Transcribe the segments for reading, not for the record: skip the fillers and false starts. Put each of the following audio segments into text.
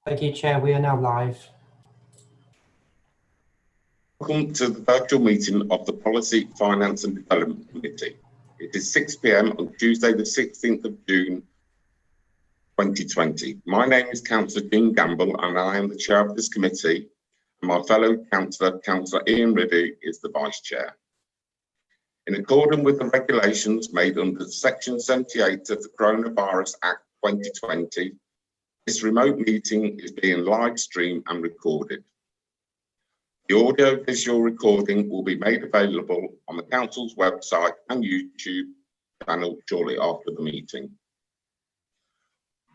Thank you, Chair. We are now live. Welcome to the virtual meeting of the Policy, Finance and Development Committee. It is 6 p.m. on Tuesday, the 16th of June, 2020. My name is Councillor Dean Gamble and I am the Chair of this committee. And my fellow Councillor, Councillor Ian Riddy, is the Vice Chair. In accordance with the regulations made under Section 78 of the Coronavirus Act 2020, this remote meeting is being live streamed and recorded. The audio-visual recording will be made available on the Council's website and YouTube channel shortly after the meeting.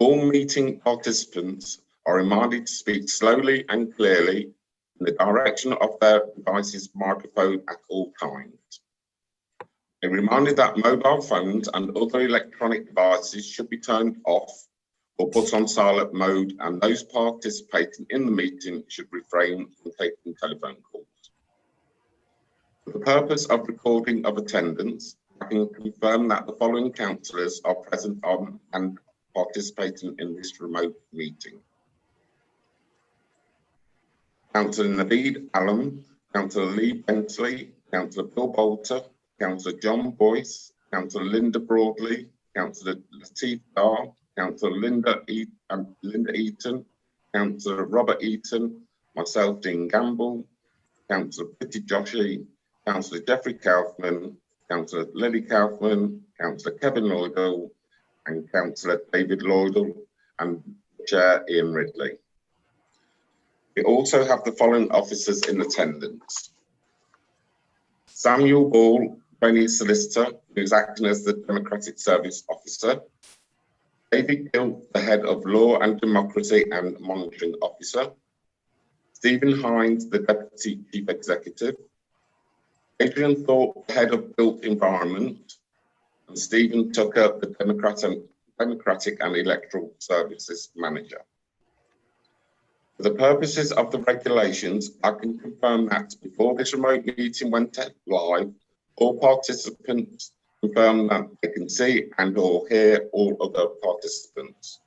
All meeting participants are reminded to speak slowly and clearly in the direction of their device's microphone at all times. A reminder that mobile phones and other electronic devices should be turned off or put on silent mode, and those participating in the meeting should refrain from taking telephone calls. For the purpose of recording of attendance, I can confirm that the following councillors are present on and participating in this remote meeting. Councillor Naveed Alam, Councillor Lee Bentley, Councillor Bill Bolter, Councillor John Boyce, Councillor Linda Broadley, Councillor Lateef Dar, Councillor Linda Eaton, Councillor Robert Eaton, myself, Dean Gamble, Councillor Pitty Joshi, Councillor Jeffrey Kaufman, Councillor Lily Kaufman, Councillor Kevin Lloydell, and Councillor David Lloydell, and Chair Ian Ridley. We also have the following officers in attendance. Samuel Ball, Trainee Solicitor, who is acting as the Democratic Service Officer. David Gill, the Head of Law and Democracy and Monitoring Officer. Stephen Hines, the Deputy Chief Executive. Adrian Thorpe, the Head of Built Environment. And Stephen Tucker, the Democratic and Electoral Services Manager. For the purposes of the regulations, I can confirm that before this remote meeting went live, all participants confirm that they can see and or hear all other participants.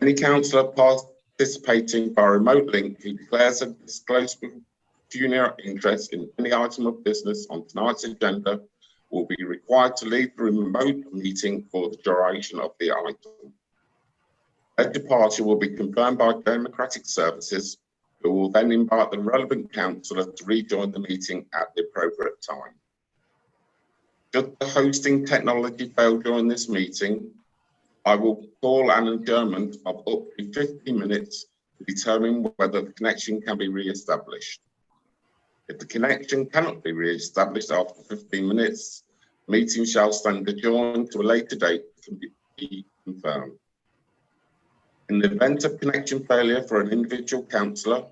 Any councillor participating by remote link who declares a disclosed pecuniary interest in any item of business on tonight's agenda will be required to leave the remote meeting for the duration of the item. Their departure will be confirmed by Democratic Services, who will then invite the relevant councillor to rejoin the meeting at the appropriate time. Should the hosting technology fail during this meeting, I will call an adjournment of up to 15 minutes to determine whether the connection can be re-established. If the connection cannot be re-established after 15 minutes, the meeting shall stand adjourned to a later date to be confirmed. In the event of connection failure for an individual councillor,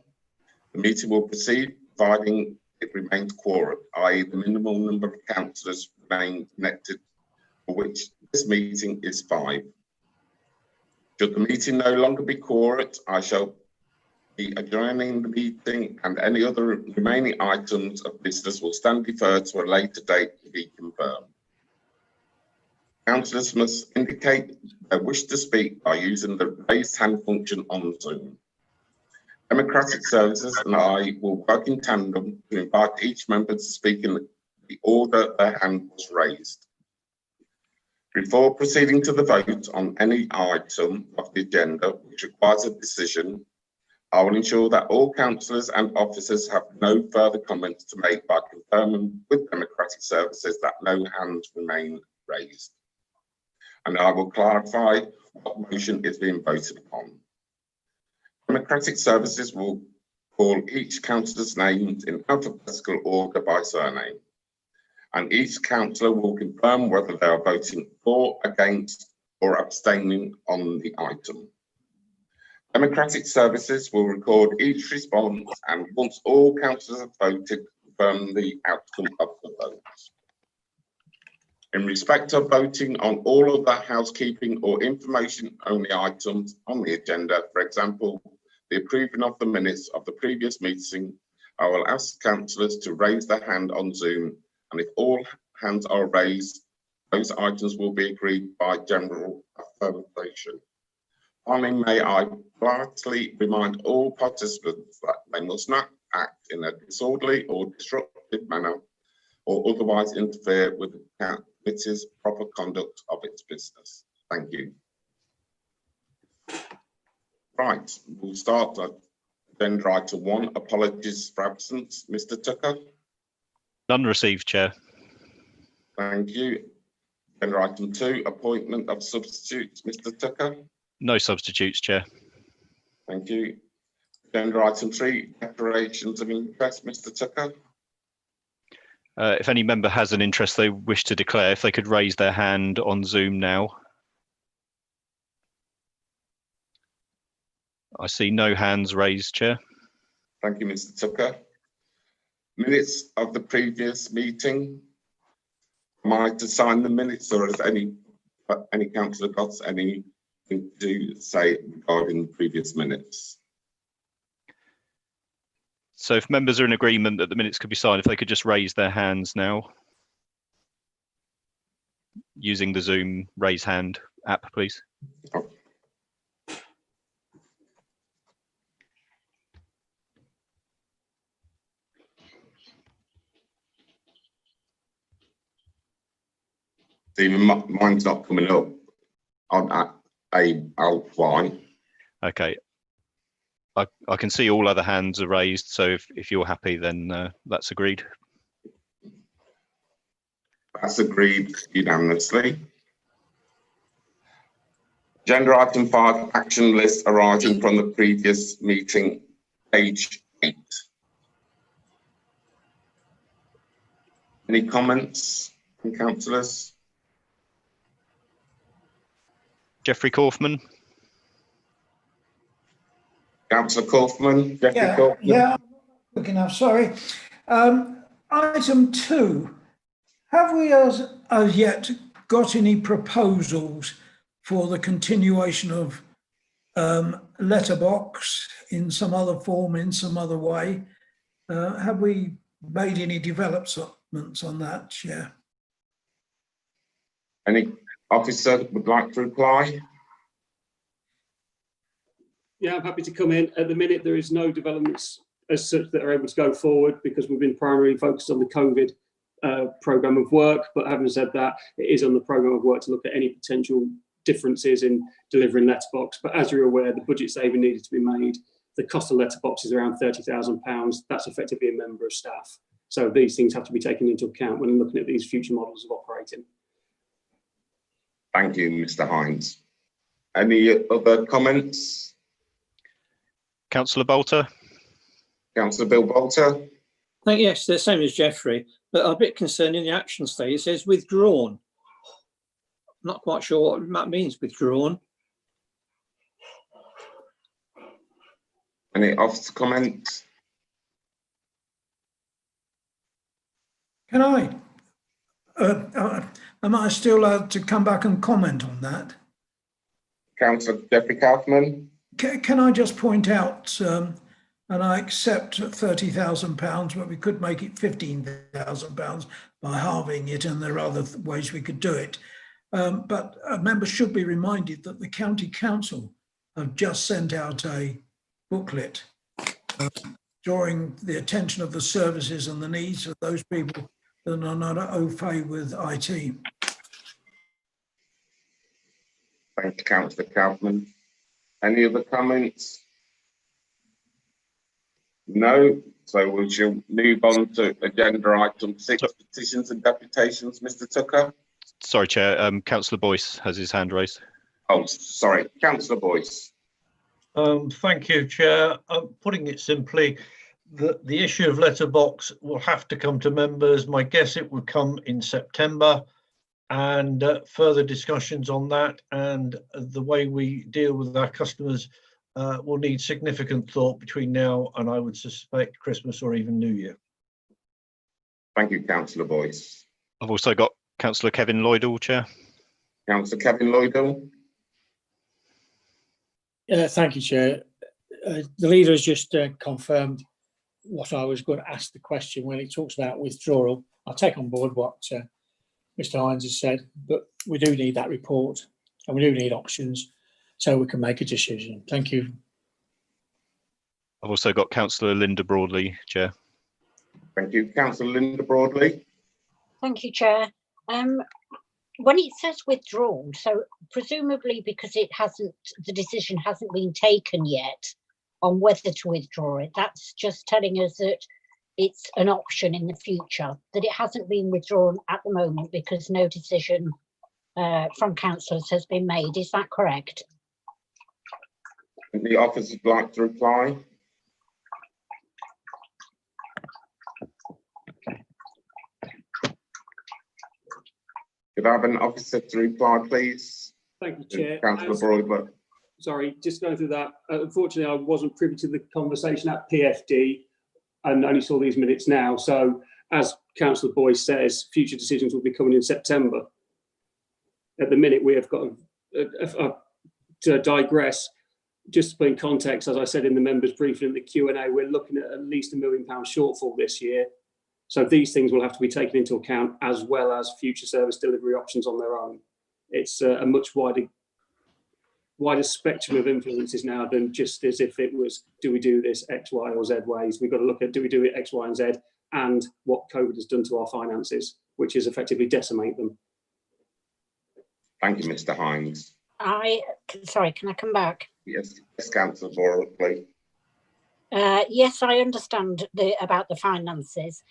the meeting will proceed providing it remains quorum, i.e. the minimum number of councillors remain connected, for which this meeting is 5. Should the meeting no longer be quorum, I shall be adjourning the meeting and any other remaining items of business will stand deferred to a later date to be confirmed. Councillors must indicate their wish to speak by using the raised hand function on Zoom. Democratic Services and I will work in tandem to invite each member to speak in the order their hand was raised. Before proceeding to the vote on any item of the agenda which requires a decision, I will ensure that all councillors and officers have no further comments to make by confirming with Democratic Services that no hands remain raised. And I will clarify what motion is being voted upon. Democratic Services will call each councillor's names in alphabetical order by surname, and each councillor will confirm whether they are voting for, against, or abstaining on the item. Democratic Services will record each response, and once all councillors have voted, confirm the outcome of the vote. In respect of voting on all of the housekeeping or information only items on the agenda, for example, the approving of the minutes of the previous meeting, I will ask councillors to raise their hand on Zoom, and if all hands are raised, those items will be agreed by general affirmation. Finally, may I politely remind all participants that they must not act in a disorderly or disruptive manner or otherwise interfere with the committee's proper conduct of its business. Thank you. Right, we'll start at agenda item 1, apologies for absence. Mr. Tucker? None received, Chair. Thank you. Agenda item 2, appointment of substitutes. Mr. Tucker? No substitutes, Chair. Thank you. Agenda item 3, declarations of interest. Mr. Tucker? If any member has an interest they wish to declare, if they could raise their hand on Zoom now. I see no hands raised, Chair. Thank you, Mr. Tucker. Minutes of the previous meeting. Am I to sign the minutes, or has any councillor got anything to say regarding the previous minutes? So if members are in agreement that the minutes could be signed, if they could just raise their hands now. Using the Zoom raise hand app, please. Oh. Stephen, mine's not coming up on ALY. Okay. I can see all other hands are raised, so if you're happy, then that's agreed. That's agreed unanimously. Agenda item 5, action list arising from the previous meeting, page 8. Any comments from councillors? Jeffrey Kaufman. Councillor Kaufman, Jeffrey Kaufman. Yeah, quick enough, sorry. Item 2, have we as yet got any proposals for the continuation of letterbox in some other form, in some other way? Have we made any developments on that, Chair? Any officer would like to reply? Yeah, I'm happy to come in. At the minute, there is no developments as such that are able to go forward because we've been primarily focused on the COVID programme of work. But having said that, it is on the programme of work to look at any potential differences in delivering letterbox. But as you're aware, the budget saving needed to be made. The cost of letterbox is around £30,000. That's effectively a member of staff. So these things have to be taken into account when looking at these future models of operating. Thank you, Mr. Hines. Any other comments? Councillor Bolter. Councillor Bill Bolter. Yes, the same as Jeffrey, but I'm a bit concerned in the action state. It says withdrawn. I'm not quite sure what that means, withdrawn. Any officer comments? Can I? Am I still allowed to come back and comment on that? Councillor Jeffrey Kaufman. Can I just point out, and I accept £30,000, but we could make it £15,000 by halving it, and there are other ways we could do it. But members should be reminded that the County Council have just sent out a booklet drawing the attention of the services and the needs of those people that are not au fait with IT. Thank you, Councillor Kaufman. Any other comments? No. So we shall move on to agenda item 6, petitions and deputations. Mr. Tucker. Sorry, Chair. Councillor Boyce has his hand raised. Oh, sorry, Councillor Boyce. Thank you, Chair. Putting it simply, the issue of letterbox will have to come to members. My guess it will come in September, and further discussions on that and the way we deal with our customers will need significant thought between now and, I would suspect, Christmas or even New Year. Thank you, Councillor Boyce. I've also got Councillor Kevin Lloydall, Chair. Councillor Kevin Lloydall. Thank you, Chair. The leader has just confirmed what I was going to ask the question when it talks about withdrawal. I'll take on board what Mr. Hines has said, but we do need that report and we do need options. so we can make a decision. Thank you. I've also got Councillor Linda Broadley, Chair. Thank you. Councillor Linda Broadley. Thank you, Chair. When it says withdrawn, so presumably because the decision hasn't been taken yet on whether to withdraw it, that's just telling us that it's an option in the future, that it hasn't been withdrawn at the moment because no decision from councillors has been made. Is that correct? The officer would like to reply. Could I have an officer to reply, please? Thank you, Chair. Councillor Broadley. Sorry, just going through that. Unfortunately, I wasn't privy to the conversation at PFD and only saw these minutes now. So as Councillor Boyce says, future decisions will be coming in September. At the minute, we have got to digress. Just to put in context, as I said in the members' briefing in the Q&A, we're looking at least £1 million shortfall this year. So these things will have to be taken into account as well as future service delivery options on their own. It's a much wider spectrum of influences now than just as if it was, do we do this X, Y or Z ways? We've got to look at, do we do it X, Y and Z, and what COVID has done to our finances, which is effectively decimate them. Thank you, Mr. Hines. Sorry, can I come back? Yes, Councillor Broadley. Yes, I understand about the finances,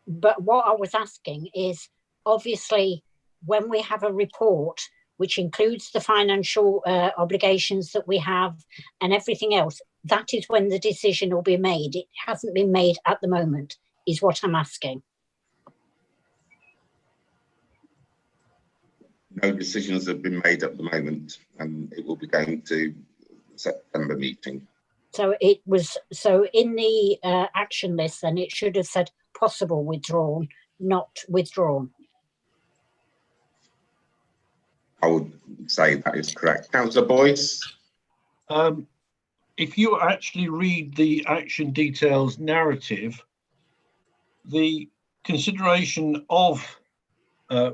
but what I was asking is, obviously, when we have a report which includes the financial obligations that we have and everything else, that is when the decision will be made. It hasn't been made at the moment, is what I'm asking. No decisions have been made at the moment, and it will be going to the September meeting. So in the action list, then it should have said possible withdrawn, not withdrawn. I would say that is correct. Councillor Boyce. If you actually read the action details narrative, the consideration of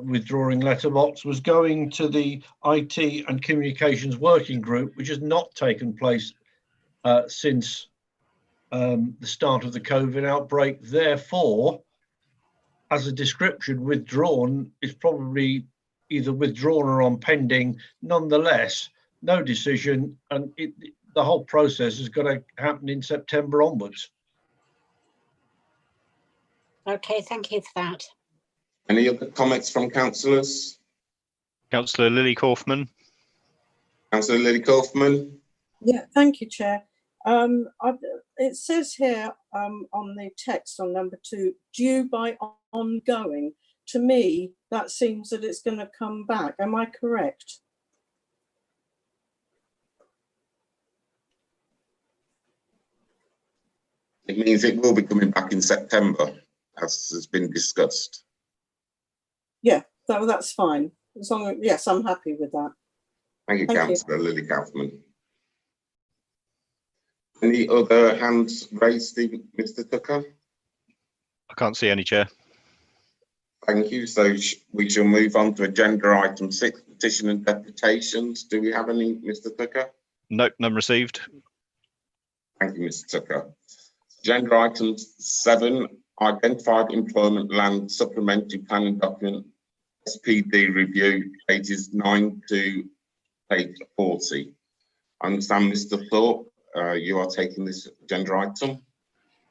withdrawing letterbox was going to the IT and communications working group, which has not taken place since the start of the COVID outbreak. Therefore, as a description, withdrawn is probably either withdrawn or on pending. Nonetheless, no decision, and the whole process is going to happen in September onwards. Okay, thank you for that. Any other comments from councillors? Councillor Lily Kaufman. Councillor Lily Kaufman. Yeah, thank you, Chair. It says here on the text on number 2, due by ongoing. To me, that seems that it's going to come back. Am I correct? It means it will be coming back in September, as has been discussed. Yeah, that's fine. As long as, yes, I'm happy with that. Thank you, Thank you. Councillor Lily Kaufman. Any other hands raised, Mr. Tucker? I can't see any, Chair. Thank you. So we shall move on to agenda item 6, petition and deputations. Do we have any, Mr. Tucker? Nope, none received. Thank you, Mr. Tucker. Agenda item 7, identified employment land supplementary planning document, SPD review, pages 9 to page 40. I understand, Mr. Thorpe, you are taking this agenda item.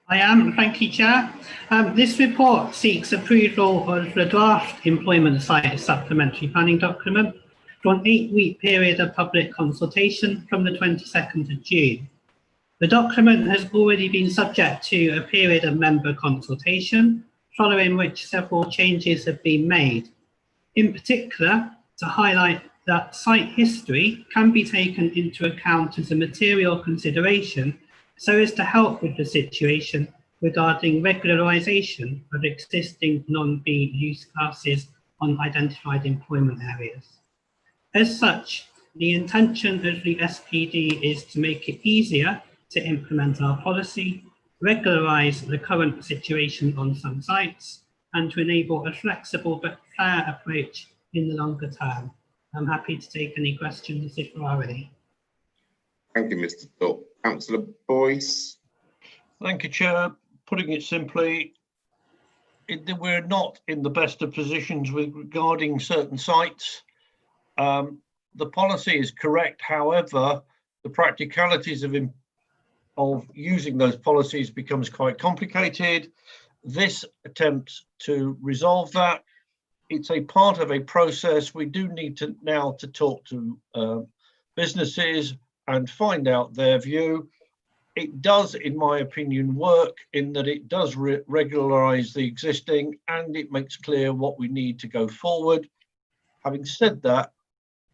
I am, thank you, Chair. This report seeks approval of the draft employment site supplementary planning document for an 8-week period of public consultation from the 22nd of June. The document has already been subject to a period of member consultation, following which several changes have been made. In particular, to highlight that site history can be taken into account as a material consideration so as to help with the situation regarding regularisation of existing non-B use classes on identified employment areas. As such, the intention of the SPD is to make it easier to implement our policy, regularise the current situation on some sites, and to enable a flexible but fair approach in the longer term. I'm happy to take any questions if there are any. Thank you, Mr. Thorpe. Councillor Boyce. Thank you, Chair. Putting it simply, we're not in the best of positions regarding certain sites. The policy is correct. However, the practicalities of using those policies becomes quite complicated. This attempts to resolve that. It's a part of a process. We do need to now to talk to businesses and find out their view. It does, in my opinion, work in that it does regularize the existing and it makes clear what we need to go forward. Having said that,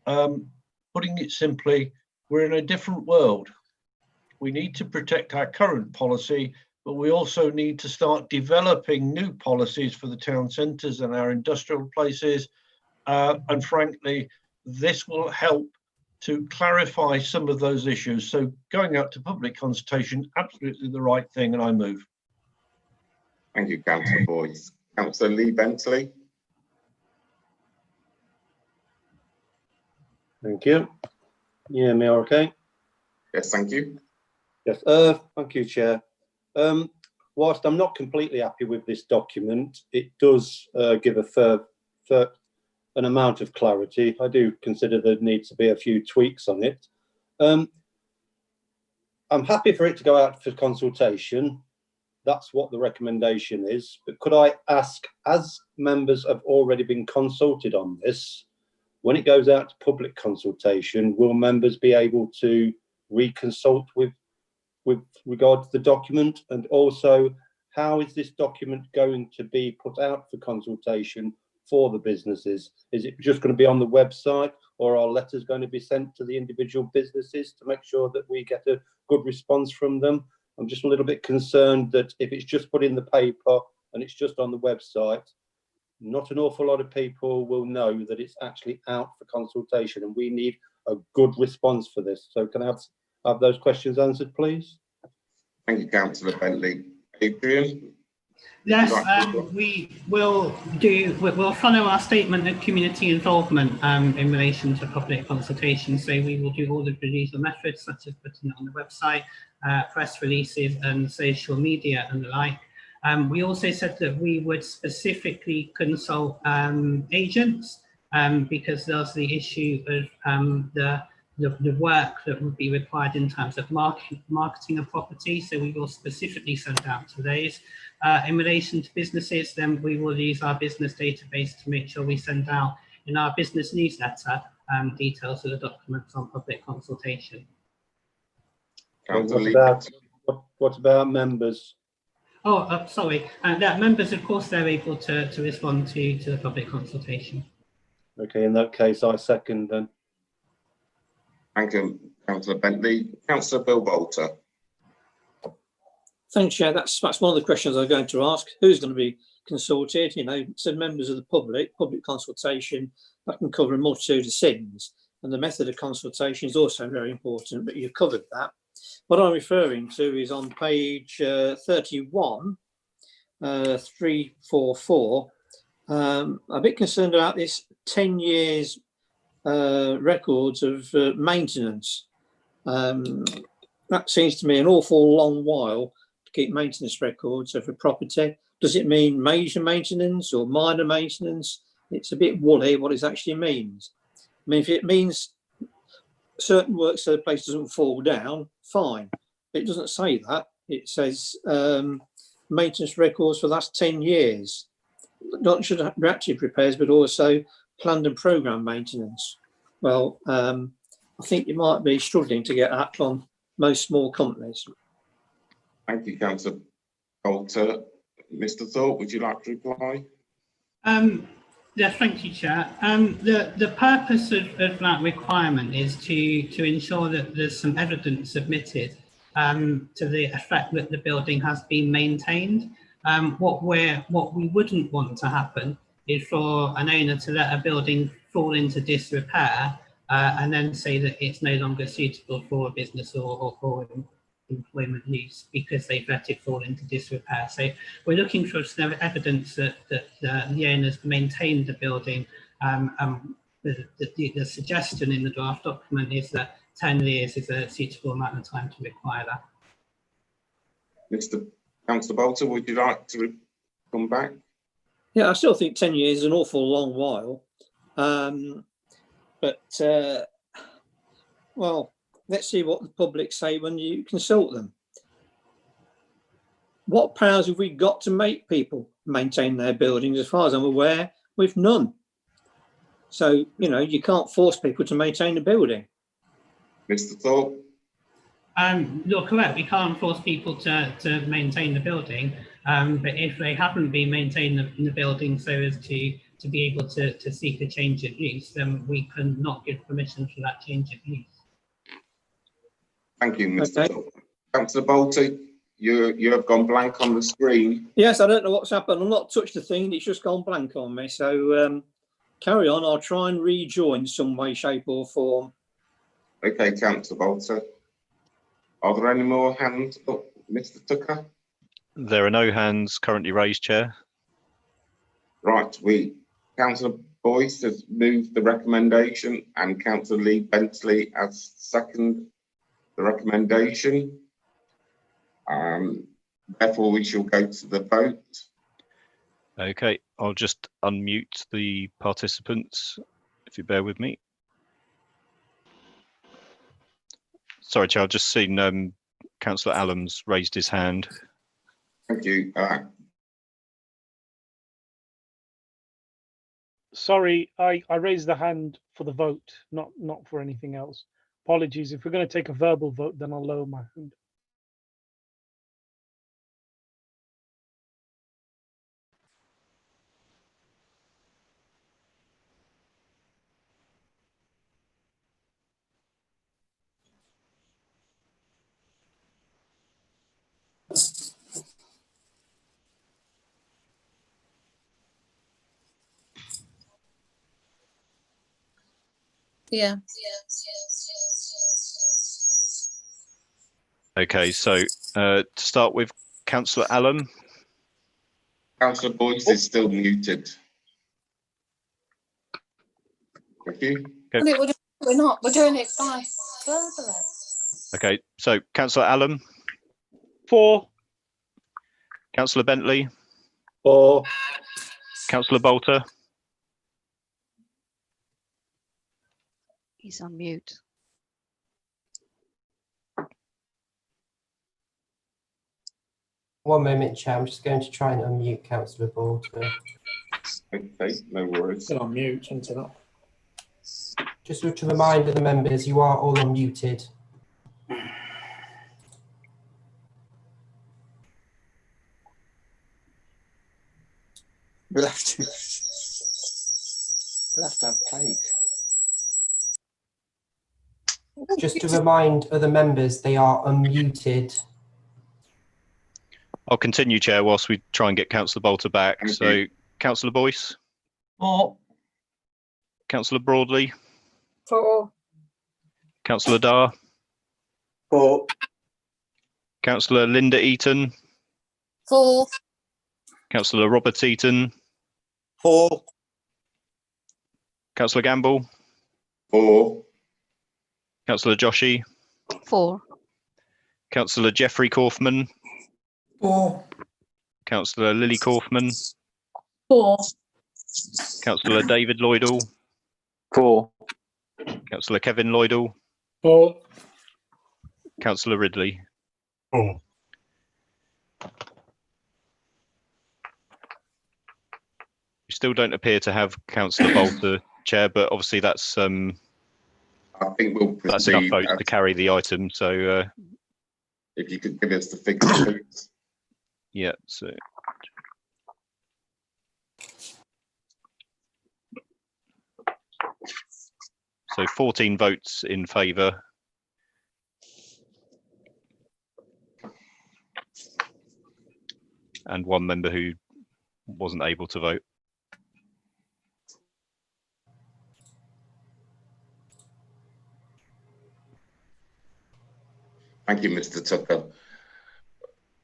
putting it simply, we're in a different world. We need to protect our current policy, but we also need to start developing new policies for the town centres and our industrial places. And frankly, this will help to clarify some of those issues. So going out to public consultation, absolutely the right thing, and I move. Thank you, Councillor Boyce. Councillor Lee Bentley. Thank you. Yeah, me okay? Yes, thank you. Yes, thank you, Chair. Whilst I'm not completely happy with this document, it does give an amount of clarity. I do consider there needs to be a few tweaks on it. I'm happy for it to go out for consultation. That's what the recommendation is. But could I ask, as members have already been consulted on this, when it goes out to public consultation, will members be able to reconsult with regard to the document? And also, how is this document going to be put out for consultation for the businesses? Is it just going to be on the website, or are letters going to be sent to the individual businesses to make sure that we get a good response from them? I'm just a little bit concerned that if it's just put in the paper and it's just on the website, not an awful lot of people will know that it's actually out for consultation, and we need a good response for this. So can I have those questions answered, please? Thank you, Councillor Bentley. Adrian? Yes, we'll follow our statement of community involvement in relation to public consultation. So we will do all the usual methods, such as putting it on the website, press releases and social media and the like. We also said that we would specifically consult agents because there's the issue of the work that would be required in terms of marketing a property. So we will specifically send out to those. In relation to businesses, then we will use our business database to make sure we send out in our business newsletter details of the documents on public consultation. What about members? Oh, sorry. Members, of course, they're able to respond to the public consultation. Okay, in that case, I second then. Thank you, Councillor Bentley. Councillor Bill Bolter. Thanks, Chair. That's one of the questions I was going to ask. Who's going to be consulted? You know, so members of the public consultation, that can cover a multitude of sins. And the method of consultation is also very important, but you've covered that. What I'm referring to is on page 31, 344. I'm a bit concerned about this 10 years records of maintenance. That seems to me an awful long while to keep maintenance records of a property. Does it mean major maintenance or minor maintenance? It's a bit woolly what it actually means. I mean, if it means certain work so the place doesn't fall down, fine. It doesn't say that. It says maintenance records for the last 10 years. Not just reactive repairs, but also planned and programmed maintenance. Well, I think you might be struggling to get that on most small companies. Thank you, Councillor Bolter. Mr. Thorpe, would you like to reply? Yes, thank you, Chair. The purpose of that requirement is to ensure that there's some evidence submitted to the effect that the building has been maintained. What we wouldn't want to happen is for an owner to let a building fall into disrepair and then say that it's no longer suitable for a business or for employment use because they've let it fall into disrepair. So we're looking for some evidence that the owners maintained the building. The suggestion in the draft document is that 10 years is a suitable amount of time to require that. Mr. Councillor Bolter, would you like to come back? Yeah, I still think 10 years is an awful long while. Well, let's see what the public say when you consult them. What powers have we got to make people maintain their buildings? As far as I'm aware, we've none. So, you know, you can't force people to maintain a building. Mr. Thorpe? You're correct. We can't force people to maintain the building, but if they haven't been maintaining the building so as to be able to seek a change of use, then we can not give permission for that change of use. Thank you, Mr. Thorpe. Councillor Bolter, you have gone blank on the screen. Yes, I don't know what's happened. I've not touched the thing. It's just gone blank on me. So carry on. I'll try and rejoin some way, shape or form. Okay, Councillor Bolter. Are there any more hands up, Mr. Tucker? There are no hands currently raised, Chair. Right, Councillor Boyce has moved the recommendation and Councillor Lee Bentley has seconded the recommendation. Therefore, we shall go to the vote. Okay, I'll just unmute the participants, if you bear with me. Sorry, Chair, I've just seen Councillor Allams raised his hand. Thank you. Sorry, I raised the hand for the vote, not for anything else. Apologies. If we're going to take a verbal vote, then I'll lower my hand. Yeah. Okay, so to start with, Councillor Allen. Councillor Boyce is still muted. Thank you. Okay. We're not. We're doing it by verbally. Okay, so Councillor Allen. For. Councillor Bentley. For. Councillor Bolter. He's on mute. One moment, Chair. I'm just going to try and unmute Councillor Bolter. Okay, no worries. Still on mute until that. Just to remind the members, you are all unmuted. We'll have to have cake. Just to remind other members, they are unmuted. I'll continue, Chair, whilst we try and get Councillor Bolter back. So, Councillor Boyce. For. Councillor Broadley. For. Councillor Dar. For. Councillor Linda Eaton. For. Councillor Robert Eaton. For. Councillor Gamble. For. Councillor Joshi. For. Councillor Jeffrey Kaufman. For. Councillor Lily Kaufman. For. Councillor David Lloydall. For. Councillor Kevin Lloydall. For. Councillor Ridley. For. We still don't appear to have Councillor Bolter, Chair, but obviously that's I think we'll proceed. that's enough votes to carry the item. So if you could give us the figures, please. yeah, so so 14 votes in favour. And one member who wasn't able to vote. Thank you, Mr. Tucker.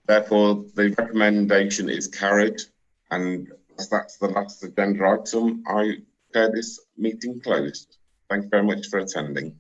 Therefore, the recommendation is carried, and as that's the last agenda item, I declare this meeting closed. Thank you very much for attending.